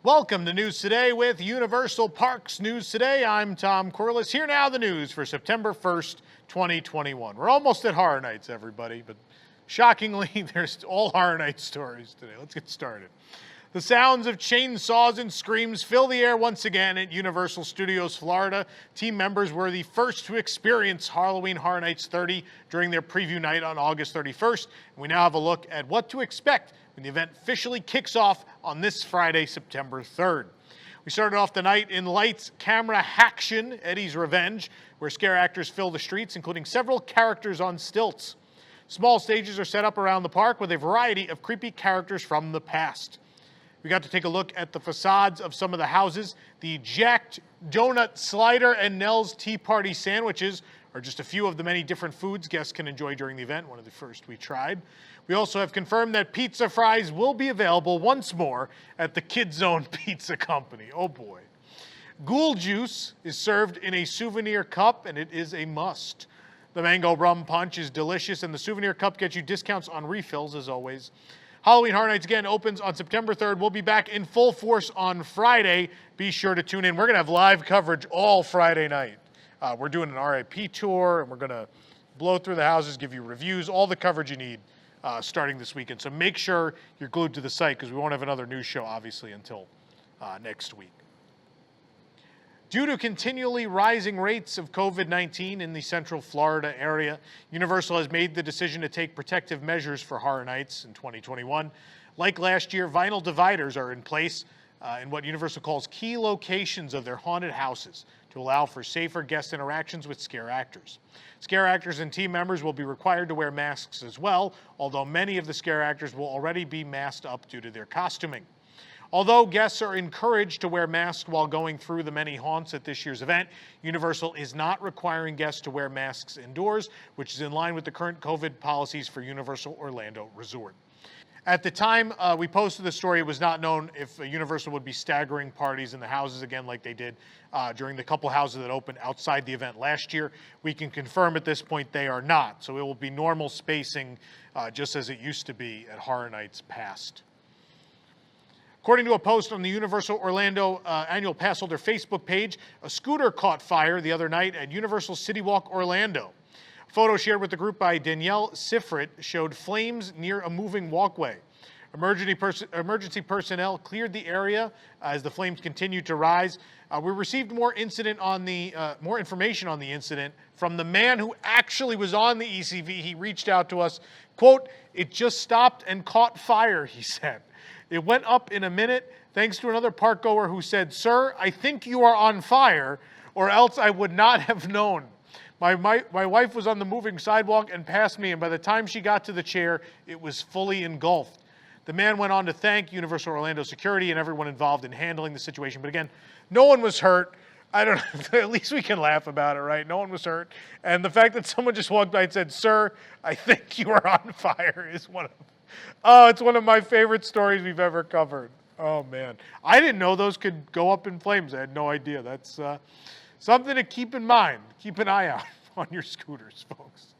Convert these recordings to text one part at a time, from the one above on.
Welcome to News Today with Universal Parks News Today. I'm Tom Corliss. Here now the news for September 1st, 2021. We're almost at Horror Nights, everybody, but shockingly, there's all Horror Night stories today. Let's get started. The sounds of chainsaws and screams fill the air once again at Universal Studios Florida. Team members were the first to experience Halloween Horror Nights 30 during their preview night on August 31st. And we now have a look at what to expect when the event officially kicks off on this Friday, September 3rd. We started off the night in lights, camera, action, Eddie's Revenge, where scare actors fill the streets, including several characters on stilts. Small stages are set up around the park with a variety of creepy characters from the past. We got to take a look at the facades of some of the houses. The Jacked Donut Slider and Nell's Tea Party sandwiches are just a few of the many different foods guests can enjoy during the event, one of the first we tried. We also have confirmed that pizza fries will be available once more at the Kid Zone Pizza Company. Oh boy. Ghoul Juice is served in a souvenir cup, and it is a must. The Mango Rum Punch is delicious, and the souvenir cup gets you discounts on refills, as always. Halloween Horror Nights again opens on September 3rd. We'll be back in full force on Friday. Be sure to tune in. We're going to have live coverage all Friday night. We're doing an RIP tour, and we're going to blow through the houses, give you reviews, all the coverage you need starting this weekend. So make sure you're glued to the site because we won't have another news show, obviously, until next week. Due to continually rising rates of COVID-19 in the Central Florida area, Universal has made the decision to take protective measures for Horror Nights in 2021. Like last year, vinyl dividers are in place in what Universal calls key locations of their haunted houses to allow for safer guest interactions with scare actors. Scare actors and team members will be required to wear masks as well, although many of the scare actors will already be masked up due to their costuming. Although guests are encouraged to wear masks while going through the many haunts at this year's event, Universal is not requiring guests to wear masks indoors, which is in line with the current COVID policies for Universal Orlando Resort. At the time we posted the story, it was not known if Universal would be staggering parties in the houses again like they did during the couple houses that opened outside the event last year. We can confirm at this point they are not, so it will be normal spacing just as it used to be at Horror Nights past. According to a post on the Universal Orlando Annual Pass Holder Facebook page, a scooter caught fire the other night at Universal Citywalk Orlando. A photo shared with the group by Danielle Sifrit showed flames near a moving walkway. Emergency personnel cleared the area as the flames continued to rise. We received more information on the incident from the man who actually was on the ECV. He reached out to us, quote, "It just stopped and caught fire," he said. It went up in a minute, thanks to another park goer who said, "Sir, I think you are on fire, or else I would not have known. My wife was on the moving sidewalk and passed me, and by the time she got to the chair, it was fully engulfed." The man went on to thank Universal Orlando Security and everyone involved in handling the situation. But again, no one was hurt. I don't know, at least we can laugh about it, right? No one was hurt. And the fact that someone just walked by and said, "Sir, I think you are on fire," is it's one of my favorite stories we've ever covered. Oh, man. I didn't know those could go up in flames. I had no idea. That's something to keep in mind. Keep an eye out on your scooters, folks.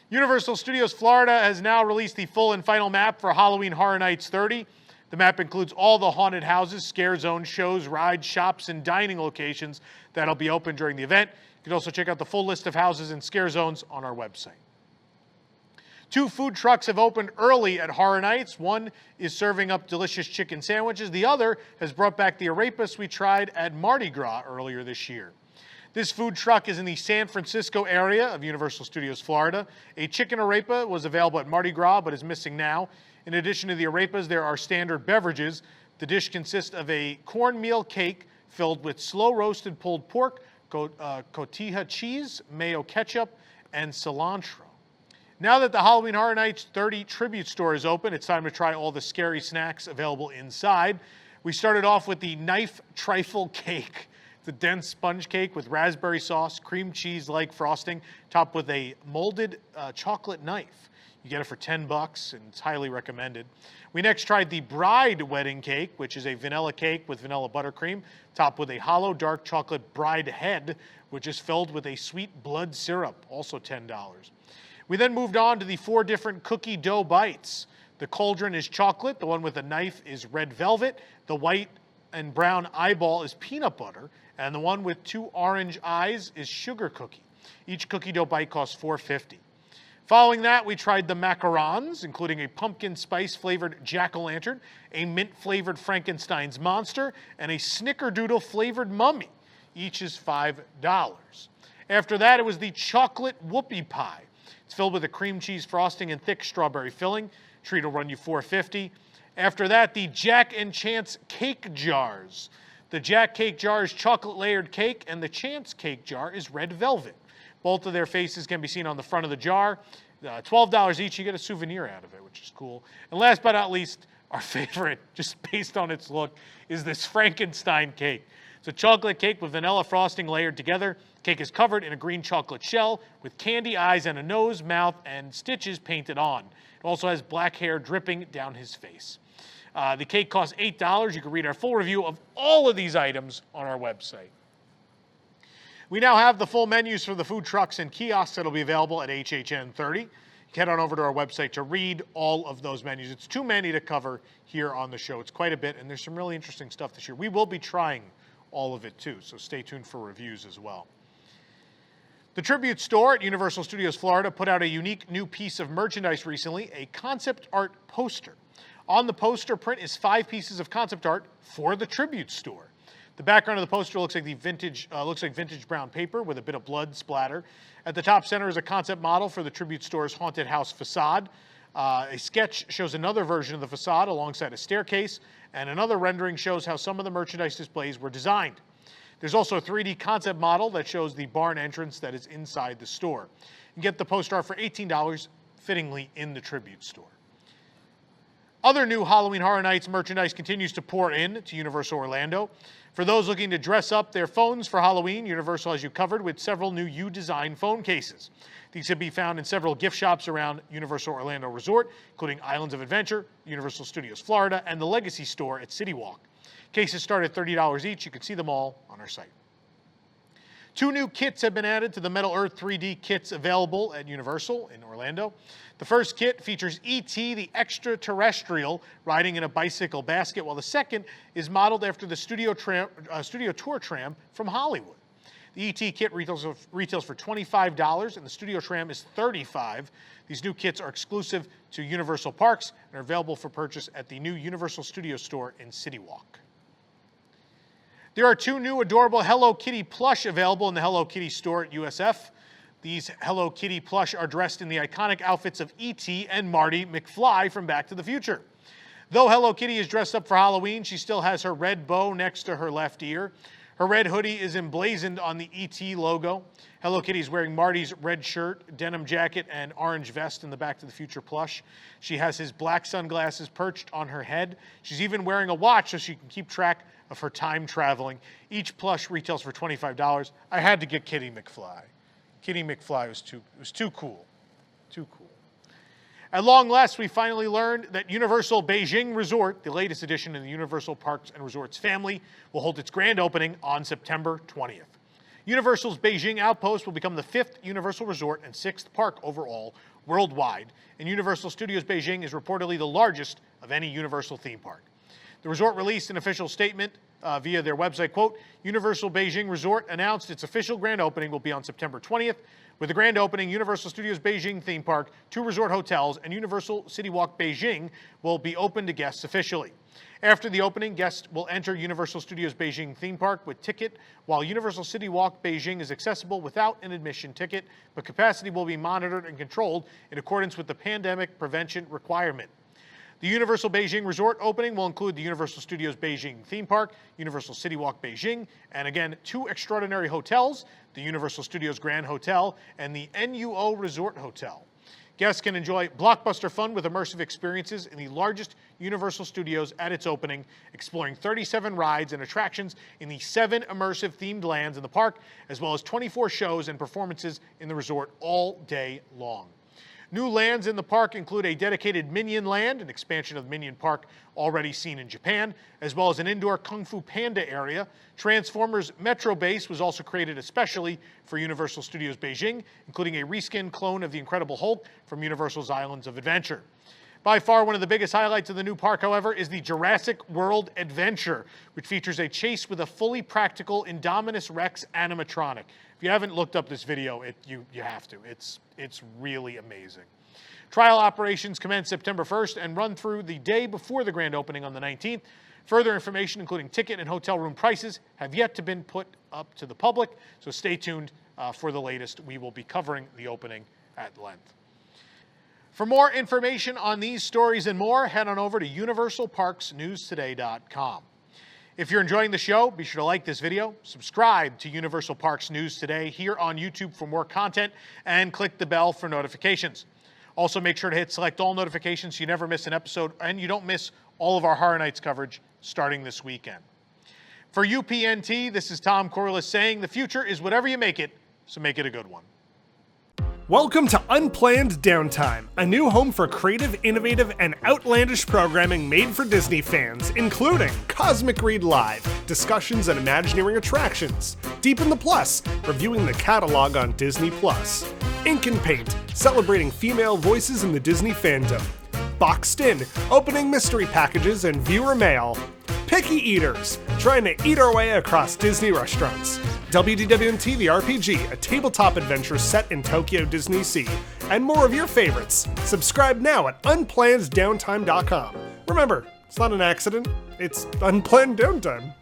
Universal Studios Florida has now released the full and final map for Halloween Horror Nights 30. The map includes all the haunted houses, scare zone shows, rides, shops, and dining locations that'll be open during the event. You can also check out the full list of houses and scare zones on our website. 2 food trucks have opened early at Horror Nights. One is serving up delicious chicken sandwiches. The other has brought back the arepas we tried at Mardi Gras earlier this year. This food truck is in the San Francisco area of Universal Studios Florida. A chicken arepa was available at Mardi Gras but is missing now. In addition to the arepas, there are standard beverages. The dish consists of a cornmeal cake filled with slow-roasted pulled pork, cotija cheese, mayo ketchup, and cilantro. Now that the Halloween Horror Nights 30 tribute store is open, it's time to try all the scary snacks available inside. We started off with the Knife Trifle Cake. It's a dense sponge cake with raspberry sauce, cream cheese-like frosting, topped with a molded chocolate knife. You get it for $10, and it's highly recommended. We next tried the Bride Wedding Cake, which is a vanilla cake with vanilla buttercream, topped with a hollow dark chocolate bride head, which is filled with a sweet blood syrup, also $10. We then moved on to the 4 different cookie dough bites. The cauldron is chocolate. The one with the knife is red velvet. The white and brown eyeball is peanut butter. And the one with 2 orange eyes is sugar cookie. Each cookie dough bite costs $4.50. Following that, we tried the macarons, including a pumpkin spice flavored jack-o'-lantern, a mint flavored Frankenstein's monster, and a snickerdoodle flavored mummy. Each is $5. After that, it was the chocolate whoopie pie. It's filled with a cream cheese frosting and thick strawberry filling. Treat will run you $4.50. After that, the Jack and Chance cake jars. The Jack cake jar is chocolate layered cake, and the Chance cake jar is red velvet. Both of their faces can be seen on the front of the jar. $12 each, you get a souvenir out of it, which is cool. And last but not least, our favorite, just based on its look, is this Frankenstein cake. It's a chocolate cake with vanilla frosting layered together. Cake is covered in a green chocolate shell with candy eyes and a nose, mouth, and stitches painted on. It also has black hair dripping down his face. The cake costs $8. You can read our full review of all of these items on our website. We now have the full menus for the food trucks and kiosks that will be available at HHN 30. You can head on over to our website to read all of those menus. It's too many to cover here on the show. It's quite a bit, and there's some really interesting stuff this year. We will be trying all of it too, so stay tuned for reviews as well. The Tribute Store at Universal Studios Florida put out a unique new piece of merchandise recently, a concept art poster. On the poster print is 5 pieces of concept art for the Tribute Store. The background of the poster looks like vintage brown paper with a bit of blood splatter. At the top center is a concept model for the Tribute Store's haunted house facade. A sketch shows another version of the facade alongside a staircase, and another rendering shows how some of the merchandise displays were designed. There's also a 3D concept model that shows the barn entrance that is inside the store. You can get the poster art for $18, fittingly in the Tribute Store. Other new Halloween Horror Nights merchandise continues to pour in to Universal Orlando. For those looking to dress up their phones for Halloween, Universal has you covered with several new U-Design phone cases. These can be found in several gift shops around Universal Orlando Resort, including Islands of Adventure, Universal Studios Florida, and the Legacy Store at Citywalk. Cases start at $30 each. You can see them all on our site. 2 new kits have been added to the Metal Earth 3D kits available at Universal in Orlando. The first kit features E.T. the extraterrestrial riding in a bicycle basket, while the second is modeled after the Studio Tour tram from Hollywood. The E.T. kit retails for $25, and the Studio tram is $35. These new kits are exclusive to Universal Parks and are available for purchase at the new Universal Studios store in Citywalk. There are 2 new adorable Hello Kitty plush available in the Hello Kitty store at USF. These Hello Kitty plush are dressed in the iconic outfits of E.T. and Marty McFly from Back to the Future. Though Hello Kitty is dressed up for Halloween, she still has her red bow next to her left ear. Her red hoodie is emblazoned on the E.T. logo. Hello Kitty is wearing Marty's red shirt, denim jacket, and orange vest in the Back to the Future plush. She has his black sunglasses perched on her head. She's even wearing a watch so she can keep track of her time traveling. Each plush retails for $25. I had to get Kitty McFly. Kitty McFly was too cool. Too cool. At long last, we finally learned that Universal Beijing Resort, the latest addition in the Universal Parks and Resorts family, will hold its grand opening on September 20th. Universal's Beijing Outpost will become the 5th Universal Resort and 6th park overall worldwide, and Universal Studios Beijing is reportedly the largest of any Universal theme park. The resort released an official statement via their website, quote, Universal Beijing Resort announced its official grand opening will be on September 20th. With the grand opening, Universal Studios Beijing theme park, 2 resort hotels, and Universal Citywalk Beijing will be open to guests officially. After the opening, guests will enter Universal Studios Beijing theme park with ticket, while Universal Citywalk Beijing is accessible without an admission ticket, but capacity will be monitored and controlled in accordance with the pandemic prevention requirement. The Universal Beijing Resort opening will include the Universal Studios Beijing theme park, Universal Citywalk Beijing, and again, 2 extraordinary hotels, the Universal Studios Grand Hotel and the NUO Resort Hotel. Guests can enjoy blockbuster fun with immersive experiences in the largest Universal Studios at its opening, exploring 37 rides and attractions in the 7 immersive themed lands in the park, as well as 24 shows and performances in the resort all day long. New lands in the park include a dedicated Minion Land, an expansion of Minion Park already seen in Japan, as well as an indoor Kung Fu Panda area. Transformers Metro Base was also created especially for Universal Studios Beijing, including a reskin clone of the Incredible Hulk from Universal's Islands of Adventure. By far, one of the biggest highlights of the new park, however, is the Jurassic World Adventure, which features a chase with a fully practical Indominus Rex animatronic. If you haven't looked up this video, you have to. It's really amazing. Trial operations commence September 1st and run through the day before the grand opening on the 19th. Further information, including ticket and hotel room prices, have yet to been put up to the public, so stay tuned for the latest. We will be covering the opening at length. For more information on these stories and more, head on over to universalparksnewstoday.com. If you're enjoying the show, be sure to like this video, subscribe to Universal Parks News Today here on YouTube for more content, and click the bell for notifications. Also, make sure to hit select all notifications so you never miss an episode and you don't miss all of our Horror Nights coverage starting this weekend. For UPNT, this is Tom Corliss saying the future is whatever you make it, so make it a good one. Welcome to Unplanned Downtime, a new home for creative, innovative, and outlandish programming made for Disney fans, including Cosmic Read Live, discussions and Imagineering attractions, Deep in the Plus, reviewing the catalog on Disney Plus, Ink and Paint, celebrating female voices in the Disney fandom, Boxed In, opening mystery packages and viewer mail, Picky Eaters, trying to eat our way across Disney restaurants, WDWNT the RPG, a tabletop adventure set in Tokyo Disney Sea, and more of your favorites. Subscribe now at unplanneddowntime.com. Remember, it's not an accident, it's unplanned downtime.